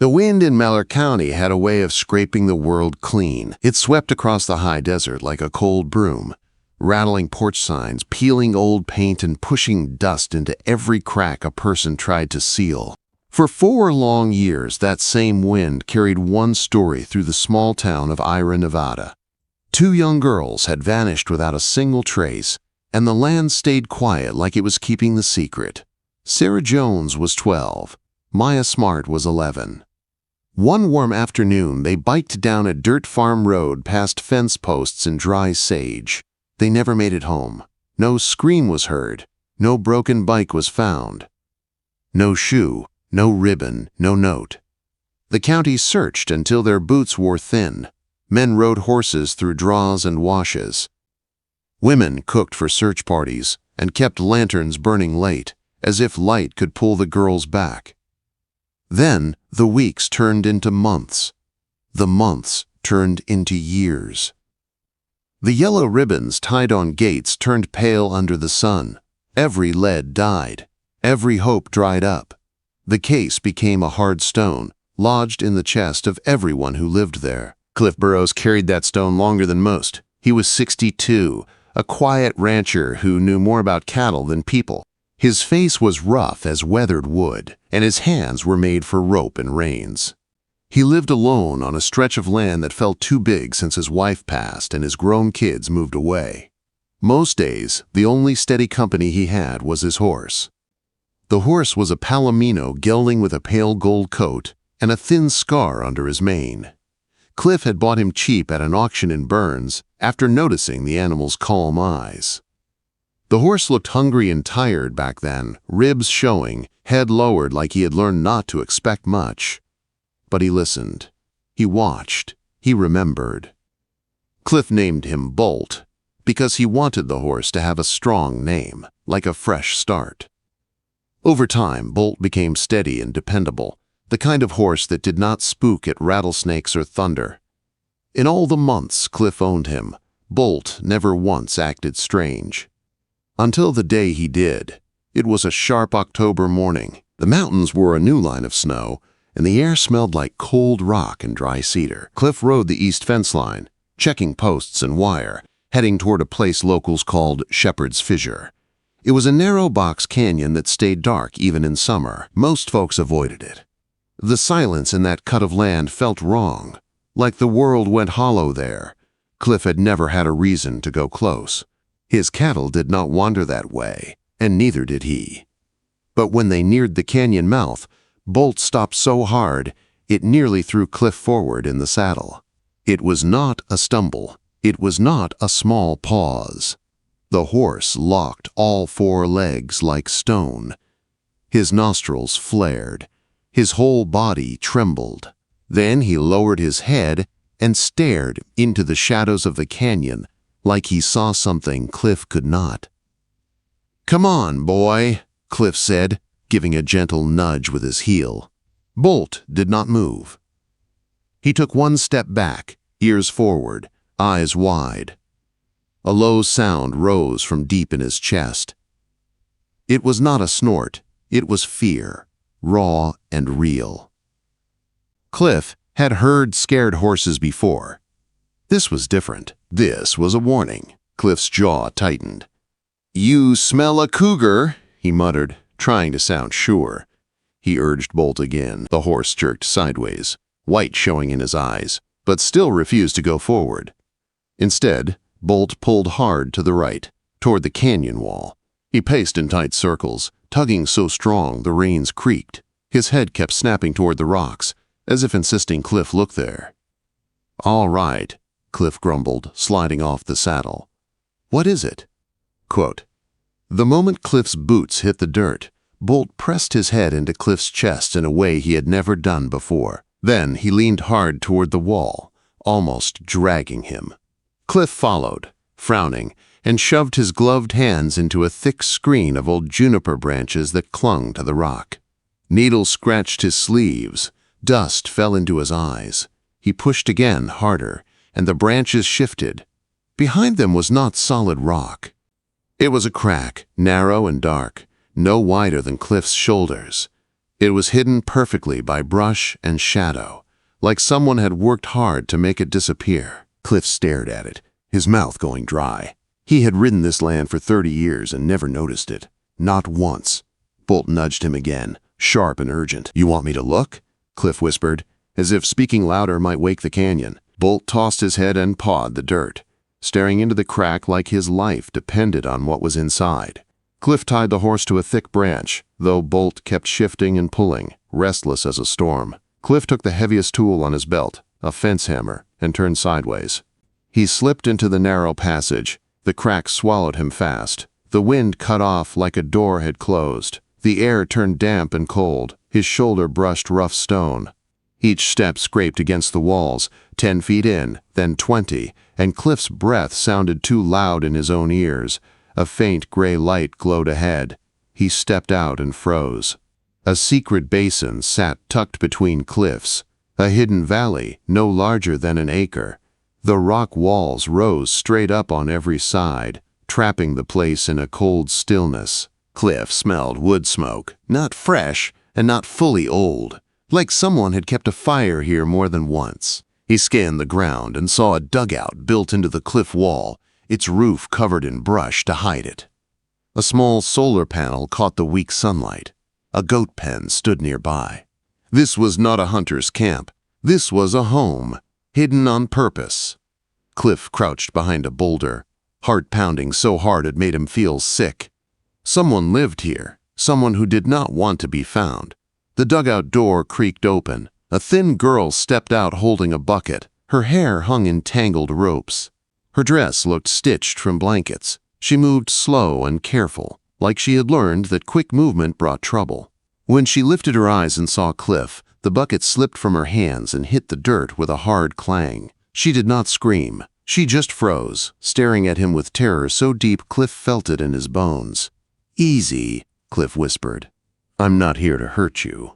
The wind in Mellor County had a way of scraping the world clean. It swept across the high desert like a cold broom, rattling porch signs, peeling old paint, and pushing dust into every crack a person tried to seal. For 4 long years, that same wind carried one story through the small town of Ira, Nevada. 2 young girls had vanished without a single trace, and the land stayed quiet like it was keeping the secret. Sarah Jones was 12. Maya Smart was 11. One warm afternoon, they biked down a dirt farm road past fence posts and dry sage. They never made it home. No scream was heard. No broken bike was found. No shoe, no ribbon, no note. The county searched until their boots wore thin. Men rode horses through draws and washes. Women cooked for search parties and kept lanterns burning late, as if light could pull the girls back. Then the weeks turned into months. The months turned into years. The yellow ribbons tied on gates turned pale under the sun. Every lead died. Every hope dried up. The case became a hard stone, lodged in the chest of everyone who lived there. Cliff Burroughs carried that stone longer than most. He was 62, a quiet rancher who knew more about cattle than people. His face was rough as weathered wood, and his hands were made for rope and reins. He lived alone on a stretch of land that felt too big since his wife passed and his grown kids moved away. Most days, the only steady company he had was his horse. The horse was a palomino gelding with a pale gold coat and a thin scar under his mane. Cliff had bought him cheap at an auction in Burns after noticing the animal's calm eyes. The horse looked hungry and tired back then, ribs showing, head lowered like he had learned not to expect much. But he listened. He watched. He remembered. Cliff named him Bolt because he wanted the horse to have a strong name, like a fresh start. Over time, Bolt became steady and dependable, the kind of horse that did not spook at rattlesnakes or thunder. In all the months Cliff owned him, Bolt never once acted strange. Until the day he did. It was a sharp October morning. The mountains wore a new line of snow, and the air smelled like cold rock and dry cedar. Cliff rode the east fence line, checking posts and wire, heading toward a place locals called Shepherd's Fissure. It was a narrow box canyon that stayed dark even in summer. Most folks avoided it. The silence in that cut of land felt wrong, like the world went hollow there. Cliff had never had a reason to go close. His cattle did not wander that way, and neither did he. But when they neared the canyon mouth, Bolt stopped so hard, it nearly threw Cliff forward in the saddle. It was not a stumble. It was not a small pause. The horse locked all 4 legs like stone. His nostrils flared. His whole body trembled. Then he lowered his head and stared into the shadows of the canyon like he saw something Cliff could not. "Come on, boy," Cliff said, giving a gentle nudge with his heel. Bolt did not move. He took 1 step back, ears forward, eyes wide. A low sound rose from deep in his chest. It was not a snort, it was fear, raw and real. Cliff had heard scared horses before. This was different. This was a warning. Cliff's jaw tightened. "You smell a cougar," he muttered, trying to sound sure. He urged Bolt again. The horse jerked sideways, white showing in his eyes, but still refused to go forward. Instead, Bolt pulled hard to the right, toward the canyon wall. He paced in tight circles, tugging so strong the reins creaked. His head kept snapping toward the rocks, as if insisting Cliff look there. "All right," Cliff grumbled, sliding off the saddle. "What is it?" Quote, "The moment Cliff's boots hit the dirt, Bolt pressed his head into Cliff's chest in a way he had never done before. Then he leaned hard toward the wall, almost dragging him. Cliff followed, frowning, and shoved his gloved hands into a thick screen of old juniper branches that clung to the rock. Needles scratched his sleeves. Dust fell into his eyes. He pushed again, harder, and the branches shifted. Behind them was not solid rock. It was a crack, narrow and dark, no wider than Cliff's shoulders. It was hidden perfectly by brush and shadow, like someone had worked hard to make it disappear. Cliff stared at it, his mouth going dry. He had ridden this land for 30 years and never noticed it. Not once. Bolt nudged him again, sharp and urgent. "You want me to look?" Cliff whispered, as if speaking louder might wake the canyon. Bolt tossed his head and pawed the dirt, staring into the crack like his life depended on what was inside. Cliff tied the horse to a thick branch, though Bolt kept shifting and pulling, restless as a storm. Cliff took the heaviest tool on his belt, a fence hammer, and turned sideways. He slipped into the narrow passage. The crack swallowed him fast. The wind cut off like a door had closed. The air turned damp and cold. His shoulder brushed rough stone. Each step scraped against the walls, 10 feet in, then 20, and Cliff's breath sounded too loud in his own ears. A faint gray light glowed ahead. He stepped out and froze. A secret basin sat tucked between cliffs, a hidden valley no larger than an acre. The rock walls rose straight up on every side, trapping the place in a cold stillness. Cliff smelled wood smoke, not fresh and not fully old, like someone had kept a fire here more than once. He scanned the ground and saw a dugout built into the cliff wall, its roof covered in brush to hide it. A small solar panel caught the weak sunlight. A goat pen stood nearby. This was not a hunter's camp. This was a home, hidden on purpose. Cliff crouched behind a boulder, heart pounding so hard it made him feel sick. Someone lived here, someone who did not want to be found. The dugout door creaked open. A thin girl stepped out holding a bucket. Her hair hung in tangled ropes. Her dress looked stitched from blankets. She moved slow and careful, like she had learned that quick movement brought trouble. When she lifted her eyes and saw Cliff, the bucket slipped from her hands and hit the dirt with a hard clang. She did not scream. She just froze, staring at him with terror so deep Cliff felt it in his bones. "Easy," Cliff whispered. "I'm not here to hurt you."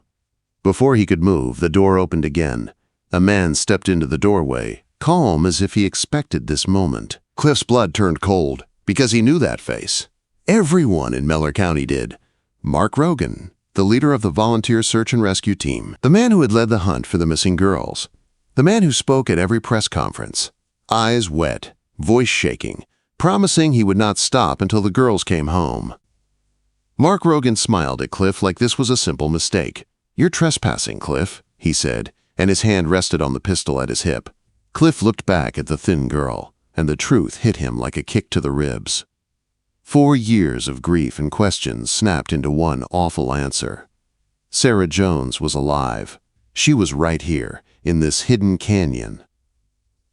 Before he could move, the door opened again. A man stepped into the doorway, calm as if he expected this moment. Cliff's blood turned cold, because he knew that face. Everyone in Mellor County did. Mark Rogan, the leader of the volunteer search and rescue team, the man who had led the hunt for the missing girls, the man who spoke at every press conference, eyes wet, voice shaking, promising he would not stop until the girls came home. Mark Rogan smiled at Cliff like this was a simple mistake. "You're trespassing, Cliff," he said, and his hand rested on the pistol at his hip. Cliff looked back at the thin girl, and the truth hit him like a kick to the ribs. 4 years of grief and questions snapped into one awful answer. Sarah Jones was alive. She was right here, in this hidden canyon.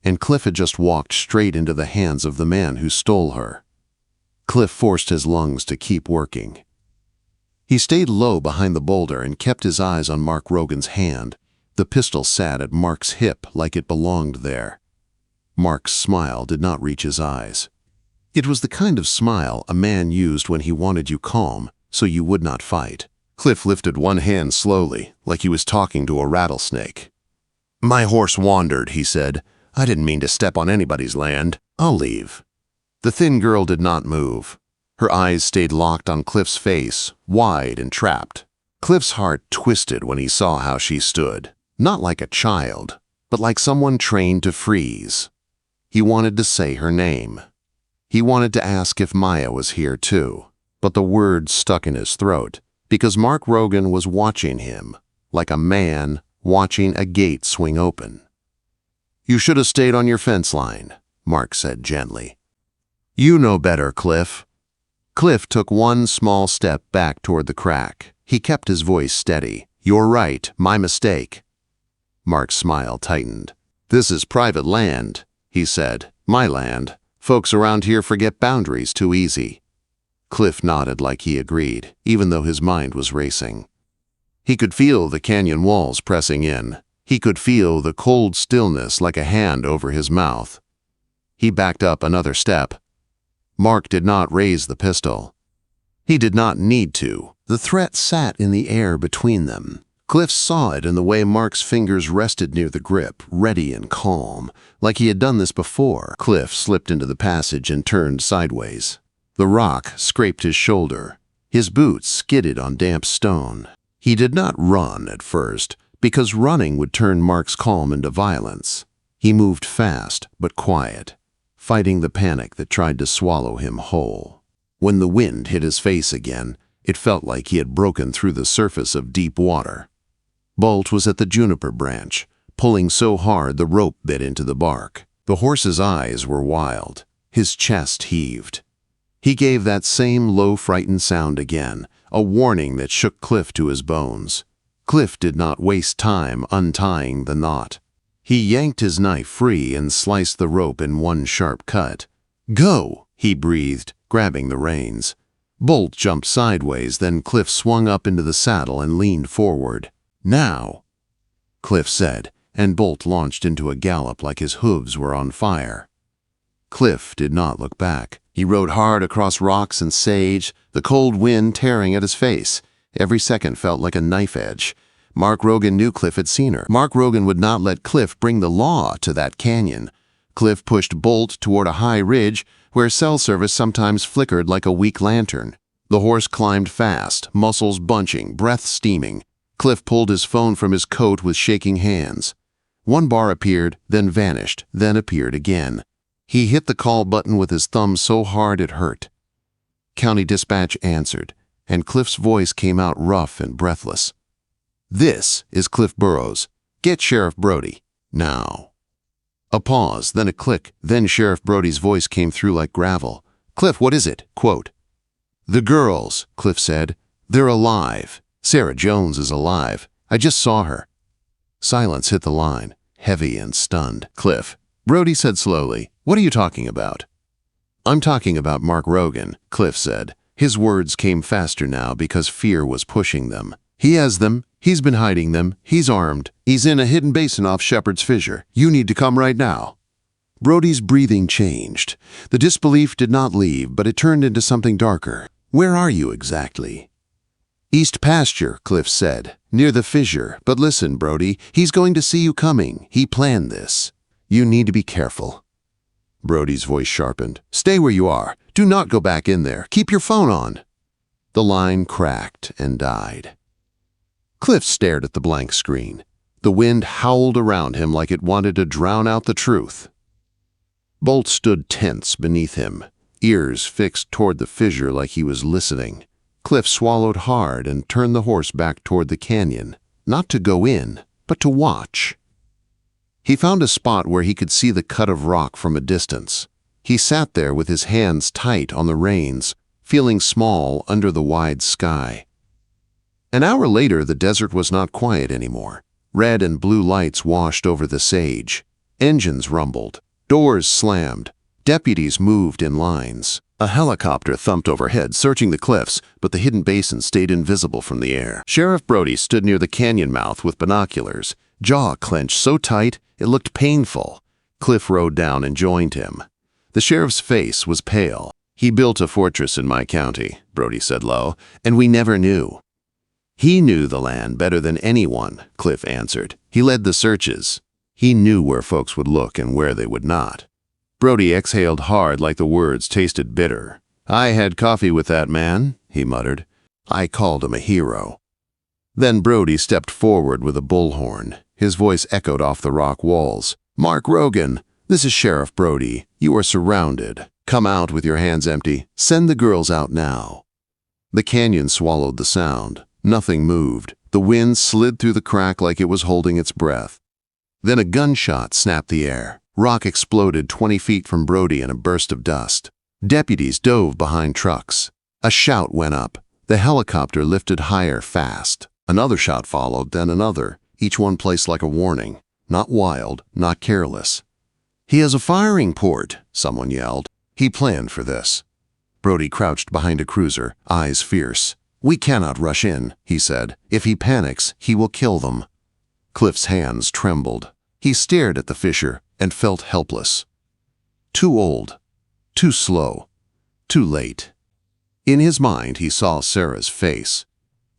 And Cliff had just walked straight into the hands of the man who stole her. Cliff forced his lungs to keep working. He stayed low behind the boulder and kept his eyes on Mark Rogan's hand. The pistol sat at Mark's hip like it belonged there. Mark's smile did not reach his eyes. It was the kind of smile a man used when he wanted you calm, so you would not fight. Cliff lifted one hand slowly, like he was talking to a rattlesnake. "My horse wandered," he said. "I didn't mean to step on anybody's land. I'll leave." The thin girl did not move. Her eyes stayed locked on Cliff's face, wide and trapped. Cliff's heart twisted when he saw how she stood, not like a child, but like someone trained to freeze. He wanted to say her name. He wanted to ask if Maya was here too, but the word stuck in his throat because Mark Rogan was watching him, like a man watching a gate swing open. "You should have stayed on your fence line," Mark said gently. "You know better, Cliff." Cliff took one small step back toward the crack. He kept his voice steady. "You're right, my mistake." Mark's smile tightened. "This is private land," he said. "My land. Folks around here forget boundaries too easy." Cliff nodded like he agreed, even though his mind was racing. He could feel the canyon walls pressing in. He could feel the cold stillness like a hand over his mouth. He backed up another step. Mark did not raise the pistol. He did not need to. The threat sat in the air between them. Cliff saw it in the way Mark's fingers rested near the grip, ready and calm, like he had done this before. Cliff slipped into the passage and turned sideways. The rock scraped his shoulder. His boots skidded on damp stone. He did not run at first, because running would turn Mark's calm into violence. He moved fast but quiet, fighting the panic that tried to swallow him whole. When the wind hit his face again, it felt like he had broken through the surface of deep water. Bolt was at the juniper branch, pulling so hard the rope bit into the bark. The horse's eyes were wild. His chest heaved. He gave that same low, frightened sound again, a warning that shook Cliff to his bones. Cliff did not waste time untying the knot. He yanked his knife free and sliced the rope in one sharp cut. "Go!" he breathed, grabbing the reins. Bolt jumped sideways, then Cliff swung up into the saddle and leaned forward. "Now!" Cliff said, and Bolt launched into a gallop like his hooves were on fire. Cliff did not look back. He rode hard across rocks and sage, the cold wind tearing at his face. Every second felt like a knife edge. Mark Rogan knew Cliff had seen her. Mark Rogan would not let Cliff bring the law to that canyon. Cliff pushed Bolt toward a high ridge where cell service sometimes flickered like a weak lantern. The horse climbed fast, muscles bunching, breath steaming. Cliff pulled his phone from his coat with shaking hands. One bar appeared, then vanished, then appeared again. He hit the call button with his thumb so hard it hurt. County Dispatch answered, and Cliff's voice came out rough and breathless. "This is Cliff Burroughs. Get Sheriff Brody, now." A pause, then a click, then Sheriff Brody's voice came through like gravel. "Cliff, what is it?" Quote, "The girls," Cliff said. "They're alive. Sarah Jones is alive. I just saw her." Silence hit the line, heavy and stunned. "Cliff," Brody said slowly, "what are you talking about?" "I'm talking about Mark Rogan," Cliff said. His words came faster now because fear was pushing them. "He has them. He's been hiding them. He's armed. He's in a hidden basin off Shepherd's Fissure. You need to come right now." Brody's breathing changed. The disbelief did not leave, but it turned into something darker. "Where are you exactly?" "East Pasture," Cliff said, "near the fissure. But listen, Brody, he's going to see you coming. He planned this. You need to be careful." Brody's voice sharpened. "Stay where you are. Do not go back in there. Keep your phone on." The line cracked and died. Cliff stared at the blank screen. The wind howled around him like it wanted to drown out the truth. Bolt stood tense beneath him, ears fixed toward the fissure like he was listening. Cliff swallowed hard and turned the horse back toward the canyon, not to go in, but to watch. He found a spot where he could see the cut of rock from a distance. He sat there with his hands tight on the reins, feeling small under the wide sky. An hour later, the desert was not quiet anymore. Red and blue lights washed over the sage. Engines rumbled. Doors slammed. Deputies moved in lines. A helicopter thumped overhead, searching the cliffs, but the hidden basin stayed invisible from the air. Sheriff Brody stood near the canyon mouth with binoculars, jaw clenched so tight it looked painful. Cliff rode down and joined him. The sheriff's face was pale. "He built a fortress in my county," Brody said low, "and we never knew." "He knew the land better than anyone," Cliff answered. "He led the searches. He knew where folks would look and where they would not." Brody exhaled hard like the words tasted bitter. "I had coffee with that man," he muttered. "I called him a hero." Then Brody stepped forward with a bullhorn. His voice echoed off the rock walls. "Mark Rogan, this is Sheriff Brody. You are surrounded. Come out with your hands empty. Send the girls out now." The canyon swallowed the sound. Nothing moved. The wind slid through the crack like it was holding its breath. Then a gunshot snapped the air. Rock exploded 20 feet from Brody in a burst of dust. Deputies dove behind trucks. A shout went up. The helicopter lifted higher fast. Another shot followed, then another, each one placed like a warning. Not wild, not careless. "He has a firing port," someone yelled. "He planned for this." Brody crouched behind a cruiser, eyes fierce. "We cannot rush in," he said. "If he panics, he will kill them." Cliff's hands trembled. He stared at the fissure and felt helpless. Too old, too slow, too late. In his mind, he saw Sarah's face,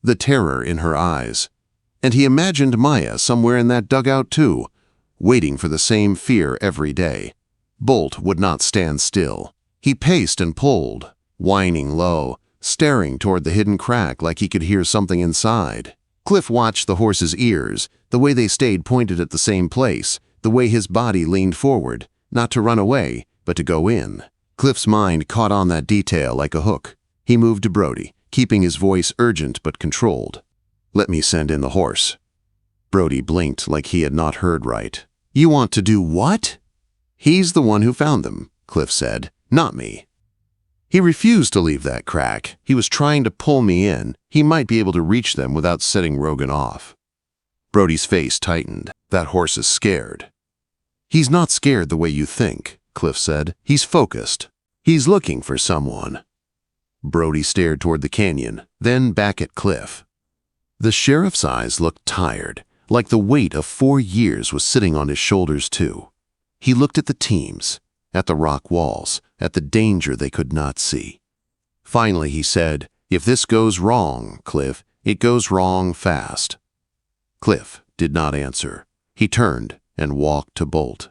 the terror in her eyes, and he imagined Maya somewhere in that dugout too, waiting for the same fear every day. Bolt would not stand still. He paced and pulled, whining low, staring toward the hidden crack like he could hear something inside. Cliff watched the horse's ears, the way they stayed pointed at the same place, the way his body leaned forward, not to run away, but to go in. Cliff's mind caught on that detail like a hook. He moved to Brody, keeping his voice urgent but controlled. "Let me send in the horse." Brody blinked like he had not heard right. "You want to do what?" "He's the one who found them," Cliff said, "not me." He refused to leave that crack. He was trying to pull me in. He might be able to reach them without setting Rogan off. Brody's face tightened. "That horse is scared." "He's not scared the way you think," Cliff said. "He's focused. He's looking for someone." Brody stared toward the canyon, then back at Cliff. The sheriff's eyes looked tired, like the weight of 4 years was sitting on his shoulders too. He looked at the teams, at the rock walls, at the danger they could not see. Finally he said, "If this goes wrong, Cliff, it goes wrong fast." Cliff did not answer. He turned and walked to Bolt.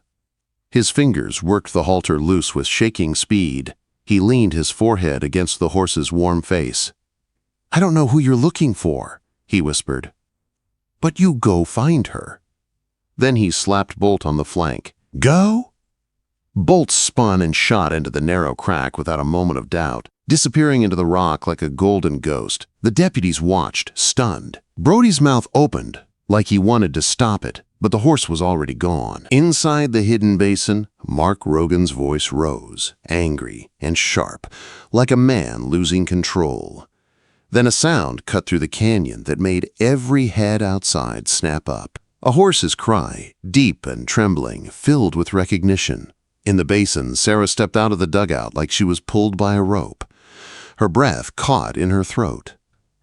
His fingers worked the halter loose with shaking speed. He leaned his forehead against the horse's warm face. "I don't know who you're looking for," he whispered. "But you go find her." Then he slapped Bolt on the flank. "Go?" Bolt spun and shot into the narrow crack without a moment of doubt, disappearing into the rock like a golden ghost. The deputies watched, stunned. Brody's mouth opened, like he wanted to stop it, but the horse was already gone. Inside the hidden basin, Mark Rogan's voice rose, angry and sharp, like a man losing control. Then a sound cut through the canyon that made every head outside snap up. A horse's cry, deep and trembling, filled with recognition. In the basin, Sarah stepped out of the dugout like she was pulled by a rope. Her breath caught in her throat.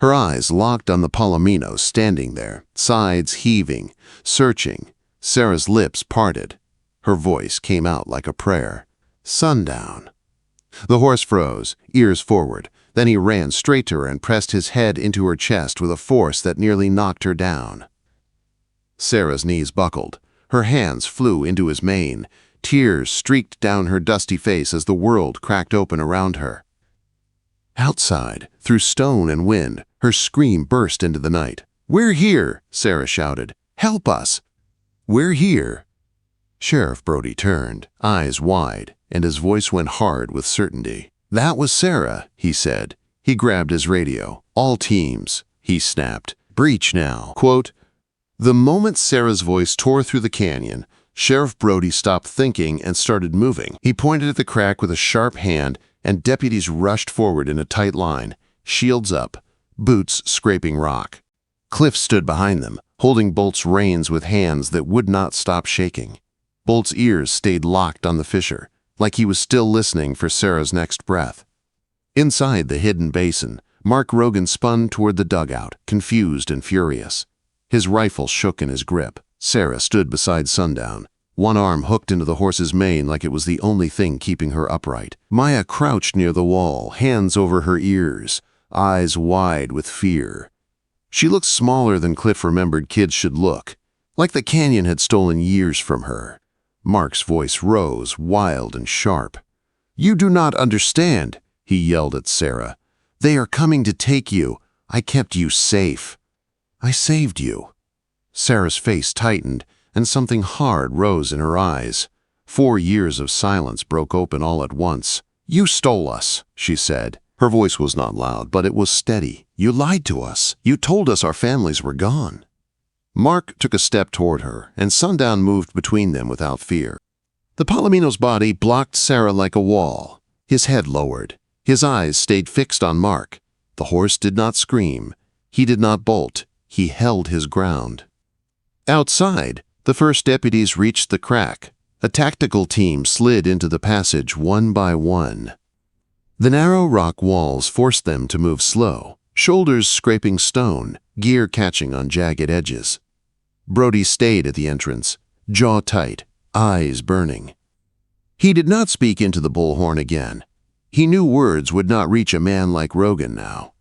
Her eyes locked on the palomino standing there, sides heaving, searching. Sarah's lips parted. Her voice came out like a prayer. "Sundown." The horse froze, ears forward. Then he ran straight to her and pressed his head into her chest with a force that nearly knocked her down. Sarah's knees buckled. Her hands flew into his mane. Tears streaked down her dusty face as the world cracked open around her. Outside, through stone and wind, her scream burst into the night. "We're here!" Sarah shouted. "Help us!" "We're here!" Sheriff Brody turned, eyes wide, and his voice went hard with certainty. "That was Sarah," he said. He grabbed his radio. "All teams," he snapped. "Breach now." Quote, the moment Sarah's voice tore through the canyon, Sheriff Brody stopped thinking and started moving. He pointed at the crack with a sharp hand, and deputies rushed forward in a tight line, shields up, boots scraping rock. Cliff stood behind them, holding Bolt's reins with hands that would not stop shaking. Bolt's ears stayed locked on the fissure, like he was still listening for Sarah's next breath. Inside the hidden basin, Mark Rogan spun toward the dugout, confused and furious. His rifle shook in his grip. Sarah stood beside Sundown, one arm hooked into the horse's mane like it was the only thing keeping her upright. Maya crouched near the wall, hands over her ears, eyes wide with fear. She looked smaller than Cliff remembered kids should look, like the canyon had stolen years from her. Mark's voice rose, wild and sharp. "You do not understand," he yelled at Sarah. "They are coming to take you. I kept you safe. I saved you." Sarah's face tightened, and something hard rose in her eyes. 4 years of silence broke open all at once. "You stole us," she said. Her voice was not loud, but it was steady. "You lied to us. You told us our families were gone." Mark took a step toward her, and Sundown moved between them without fear. The palomino's body blocked Sarah like a wall. His head lowered. His eyes stayed fixed on Mark. The horse did not scream. He did not bolt. He held his ground. Outside, the first deputies reached the crack. A tactical team slid into the passage one by one. The narrow rock walls forced them to move slow, shoulders scraping stone, gear catching on jagged edges. Brody stayed at the entrance, jaw tight, eyes burning. He did not speak into the bullhorn again. He knew words would not reach a man like Rogan now.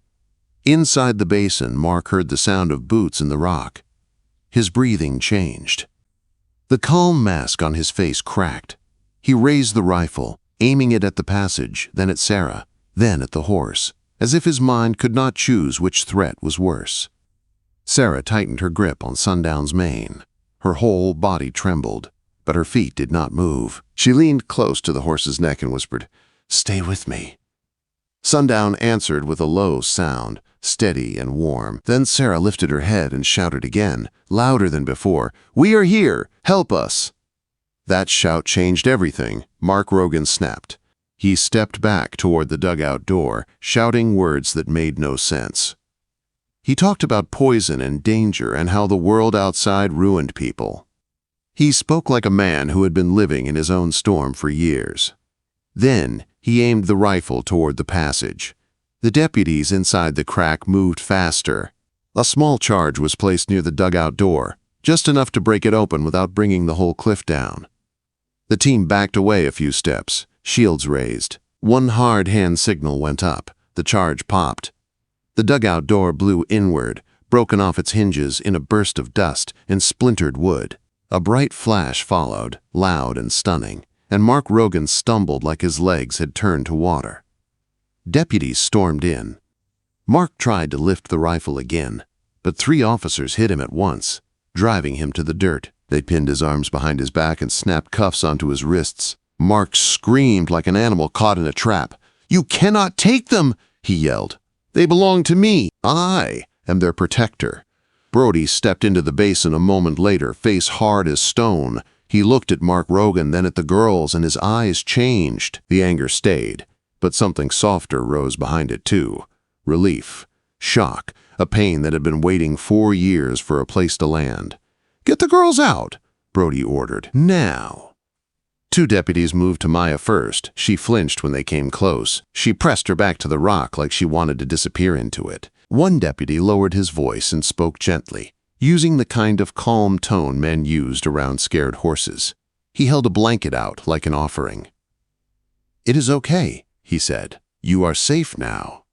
Inside the basin, Mark heard the sound of boots in the rock. His breathing changed. The calm mask on his face cracked. He raised the rifle, aiming it at the passage, then at Sarah, then at the horse, as if his mind could not choose which threat was worse. Sarah tightened her grip on Sundown's mane. Her whole body trembled, but her feet did not move. She leaned close to the horse's neck and whispered, "Stay with me." Sundown answered with a low sound, steady and warm. Then Sarah lifted her head and shouted again, louder than before, "We are here! Help us!" That shout changed everything. Mark Rogan snapped. He stepped back toward the dugout door, shouting words that made no sense. He talked about poison and danger and how the world outside ruined people. He spoke like a man who had been living in his own storm for years. Then he aimed the rifle toward the passage. The deputies inside the crack moved faster. A small charge was placed near the dugout door, just enough to break it open without bringing the whole cliff down. The team backed away a few steps, shields raised. One hard hand signal went up. The charge popped. The dugout door blew inward, broken off its hinges in a burst of dust and splintered wood. A bright flash followed, loud and stunning, and Mark Rogan stumbled like his legs had turned to water. Deputies stormed in. Mark tried to lift the rifle again, but 3 officers hit him at once, driving him to the dirt. They pinned his arms behind his back and snapped cuffs onto his wrists. Mark screamed like an animal caught in a trap. "You cannot take them!" he yelled. "They belong to me. I am their protector." Brody stepped into the basin a moment later, face hard as stone. He looked at Mark Rogan, then at the girls, and his eyes changed. The anger stayed, but something softer rose behind it too. Relief, shock, a pain that had been waiting 4 years for a place to land. "Get the girls out," Brody ordered. "Now." 2 deputies moved to Maya first. She flinched when they came close. She pressed her back to the rock like she wanted to disappear into it. One deputy lowered his voice and spoke gently, using the kind of calm tone men used around scared horses. He held a blanket out like an offering. "It is okay," he said. "You are safe now."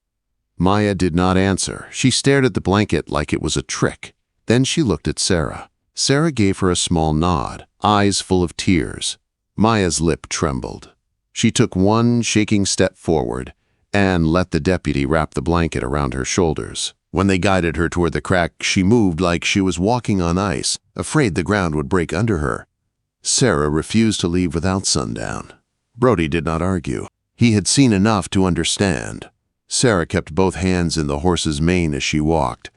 Maya did not answer. She stared at the blanket like it was a trick. Then she looked at Sarah. Sarah gave her a small nod, eyes full of tears. Maya's lip trembled. She took one shaking step forward and let the deputy wrap the blanket around her shoulders. When they guided her toward the crack, she moved like she was walking on ice, afraid the ground would break under her. Sarah refused to leave without Sundown. Brody did not argue. He had seen enough to understand. Sarah kept both hands in the horse's mane as she walked.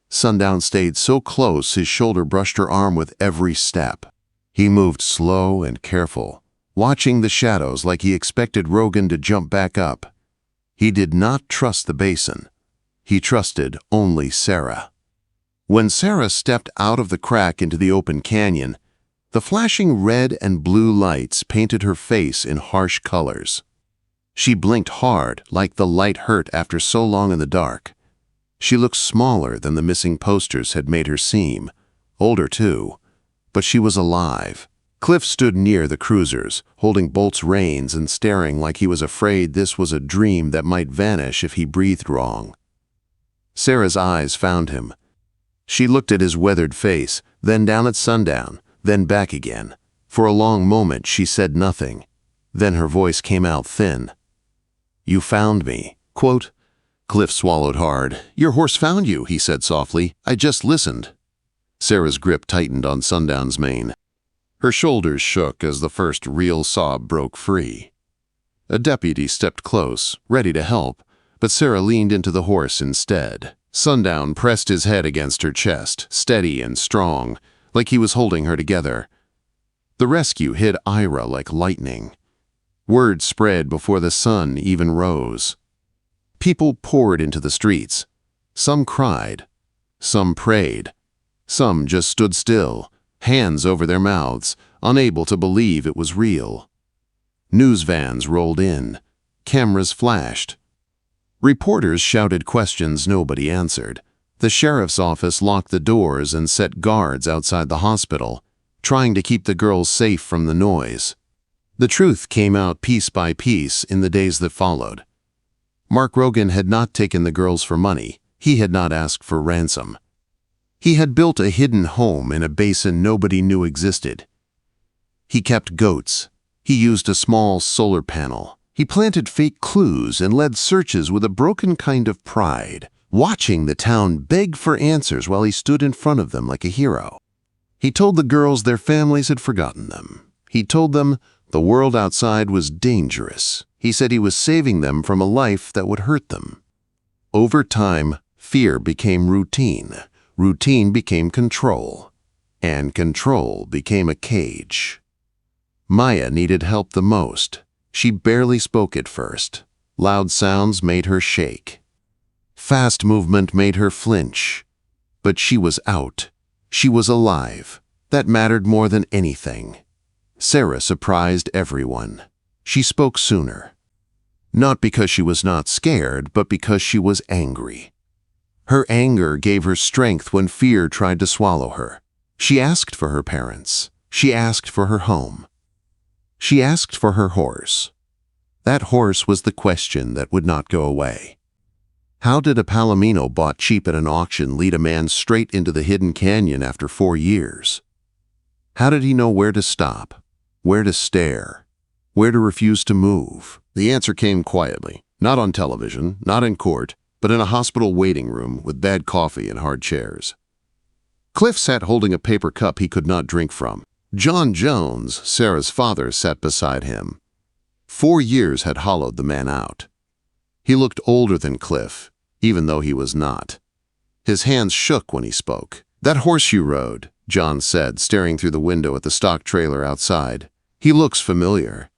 Sundown stayed so close his shoulder brushed her arm with every step. He moved slow and careful, watching the shadows like he expected Rogan to jump back up. He did not trust the basin. He trusted only Sarah. When Sarah stepped out of the crack into the open canyon, the flashing red and blue lights painted her face in harsh colors. She blinked hard, like the light hurt after so long in the dark. She looked smaller than the missing posters had made her seem, older too, but she was alive. Cliff stood near the cruisers, holding Bolt's reins and staring like he was afraid this was a dream that might vanish if he breathed wrong. Sarah's eyes found him. She looked at his weathered face, then down at Sundown, then back again. For a long moment she said nothing. Then her voice came out thin. "You found me." Quote, Cliff swallowed hard. "Your horse found you," he said softly. "I just listened." Sarah's grip tightened on Sundown's mane. Her shoulders shook as the first real sob broke free. A deputy stepped close, ready to help, but Sarah leaned into the horse instead. Sundown pressed his head against her chest, steady and strong, like he was holding her together. The rescue hit Ira like lightning. Word spread before the sun even rose. People poured into the streets. Some cried. Some prayed. Some just stood still, hands over their mouths, unable to believe it was real. News vans rolled in. Cameras flashed. Reporters shouted questions nobody answered. The sheriff's office locked the doors and set guards outside the hospital, trying to keep the girls safe from the noise. The truth came out piece by piece in the days that followed. Mark Rogan had not taken the girls for money. He had not asked for ransom. He had built a hidden home in a basin nobody knew existed. He kept goats. He used a small solar panel. He planted fake clues and led searches with a broken kind of pride. watching the town beg for answers while he stood in front of them like a hero. He told the girls their families had forgotten them. He told them the world outside was dangerous. He said he was saving them from a life that would hurt them. Over time, fear became routine. Routine became control. And control became a cage. Maya needed help the most. She barely spoke at first. Loud sounds made her shake. Fast movement made her flinch. But she was out. She was alive. That mattered more than anything. Sarah surprised everyone. She spoke sooner. Not because she was not scared, but because she was angry. Her anger gave her strength when fear tried to swallow her. She asked for her parents. She asked for her home. She asked for her horse. That horse was the question that would not go away. How did a palomino bought cheap at an auction lead a man straight into the hidden canyon after 4 years? How did he know where to stop, where to stare, where to refuse to move? The answer came quietly, not on television, not in court, but in a hospital waiting room with bad coffee and hard chairs. Cliff sat holding a paper cup he could not drink from. John Jones, Sarah's father, sat beside him. 4 years had hollowed the man out. He looked older than Cliff, even though he was not. His hands shook when he spoke. "That horse you rode," John said, staring through the window at the stock trailer outside. "He looks familiar."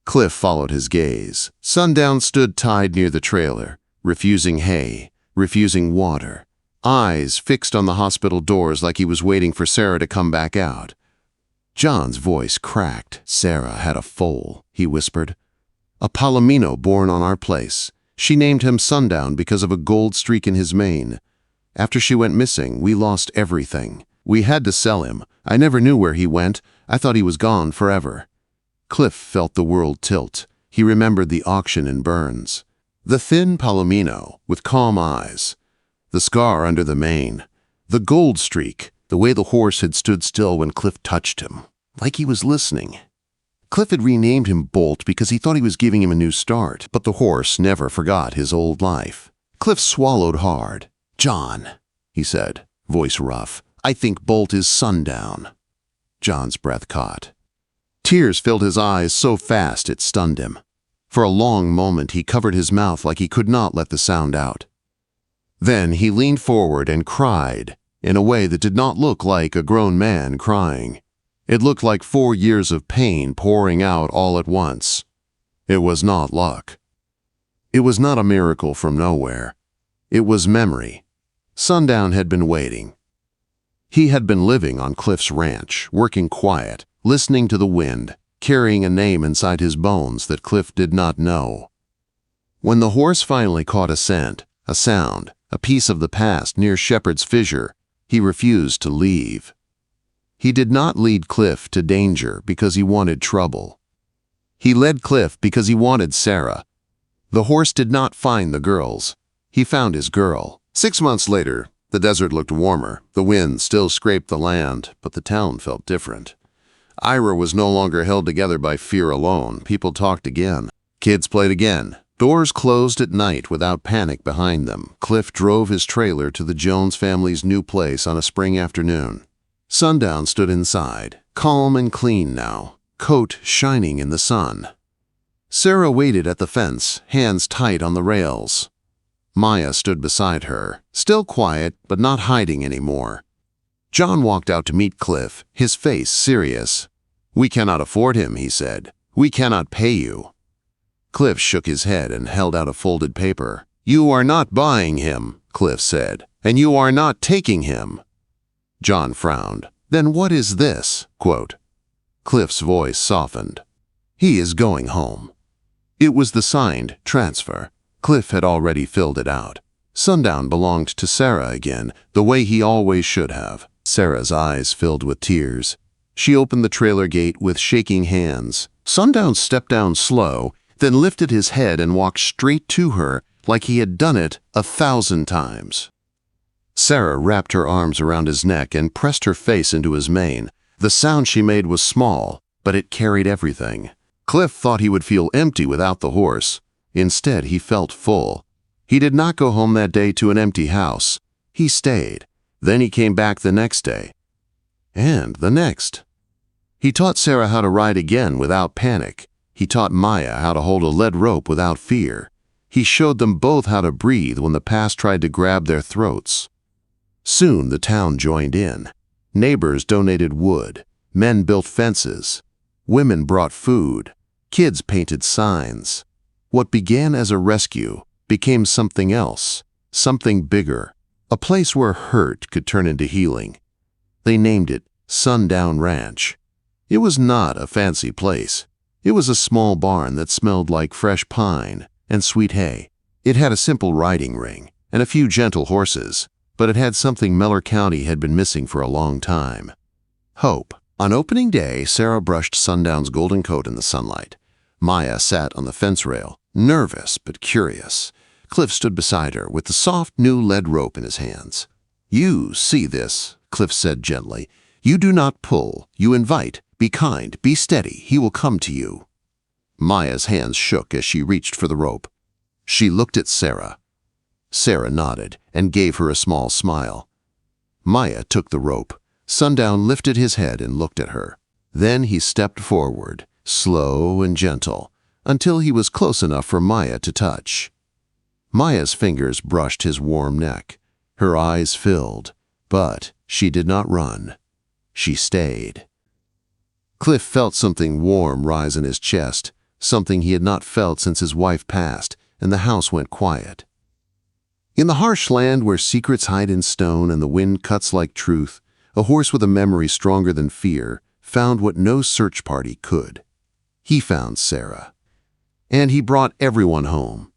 Cliff followed his gaze. Sundown stood tied near the trailer, refusing hay, refusing water, eyes fixed on the hospital doors like he was waiting for Sarah to come back out. John's voice cracked. "Sarah had a foal," he whispered. "A palomino born on our place. She named him Sundown because of a gold streak in his mane. After she went missing, we lost everything. We had to sell him. I never knew where he went. I thought he was gone forever." Cliff felt the world tilt. He remembered the auction in Burns. The thin palomino, with calm eyes. The scar under the mane. The gold streak, the way the horse had stood still when Cliff touched him, like he was listening. Cliff had renamed him Bolt because he thought he was giving him a new start, but the horse never forgot his old life. Cliff swallowed hard. "John," he said, voice rough, "I think Bolt is Sundown." John's breath caught. Tears filled his eyes so fast it stunned him. For a long moment he covered his mouth like he could not let the sound out. Then he leaned forward and cried, in a way that did not look like a grown man crying. It looked like 4 years of pain pouring out all at once. It was not luck. It was not a miracle from nowhere. It was memory. Sundown had been waiting. He had been living on Cliff's ranch, working quiet, listening to the wind, carrying a name inside his bones that Cliff did not know. When the horse finally caught a scent, a sound, a piece of the past near Shepherd's Fissure, he refused to leave. He did not lead Cliff to danger because he wanted trouble. He led Cliff because he wanted Sarah. The horse did not find the girls. He found his girl. 6 months later, the desert looked warmer. The wind still scraped the land, but the town felt different. Ira was no longer held together by fear alone. People talked again. Kids played again. Doors closed at night without panic behind them. Cliff drove his trailer to the Jones family's new place on a spring afternoon. Sundown stood inside, calm and clean now, coat shining in the sun. Sarah waited at the fence, hands tight on the rails. Maya stood beside her, still quiet but not hiding anymore. John walked out to meet Cliff, his face serious. "We cannot afford him," he said. "We cannot pay you." Cliff shook his head and held out a folded paper. "You are not buying him," Cliff said, "and you are not taking him." John frowned. "Then what is this?" Quote. Cliff's voice softened. "He is going home." It was the signed transfer. Cliff had already filled it out. Sundown belonged to Sarah again, the way he always should have. Sarah's eyes filled with tears. She opened the trailer gate with shaking hands. Sundown stepped down slow, then lifted his head and walked straight to her like he had done it 1,000 times. Sarah wrapped her arms around his neck and pressed her face into his mane. The sound she made was small, but it carried everything. Cliff thought he would feel empty without the horse. Instead, he felt full. He did not go home that day to an empty house. He stayed. Then he came back the next day. And the next. He taught Sarah how to ride again without panic. He taught Maya how to hold a lead rope without fear. He showed them both how to breathe when the past tried to grab their throats. Soon the town joined in. Neighbors donated wood. Men built fences. Women brought food. Kids painted signs. What began as a rescue became something else, something bigger, a place where hurt could turn into healing. They named it Sundown Ranch. It was not a fancy place. It was a small barn that smelled like fresh pine and sweet hay. It had a simple riding ring and a few gentle horses, but it had something Mellor County had been missing for a long time: hope. On opening day, Sarah brushed Sundown's golden coat in the sunlight. Maya sat on the fence rail, nervous but curious. Cliff stood beside her with the soft new lead rope in his hands. "You see this," Cliff said gently. "You do not pull, you invite. Be kind, be steady, he will come to you." Maya's hands shook as she reached for the rope. She looked at Sarah. Sarah nodded and gave her a small smile. Maya took the rope. Sundown lifted his head and looked at her. Then he stepped forward, slow and gentle, until he was close enough for Maya to touch. Maya's fingers brushed his warm neck. Her eyes filled, but she did not run. She stayed. Cliff felt something warm rise in his chest, something he had not felt since his wife passed, and the house went quiet. In the harsh land where secrets hide in stone and the wind cuts like truth, a horse with a memory stronger than fear found what no search party could. He found Sarah. And he brought everyone home.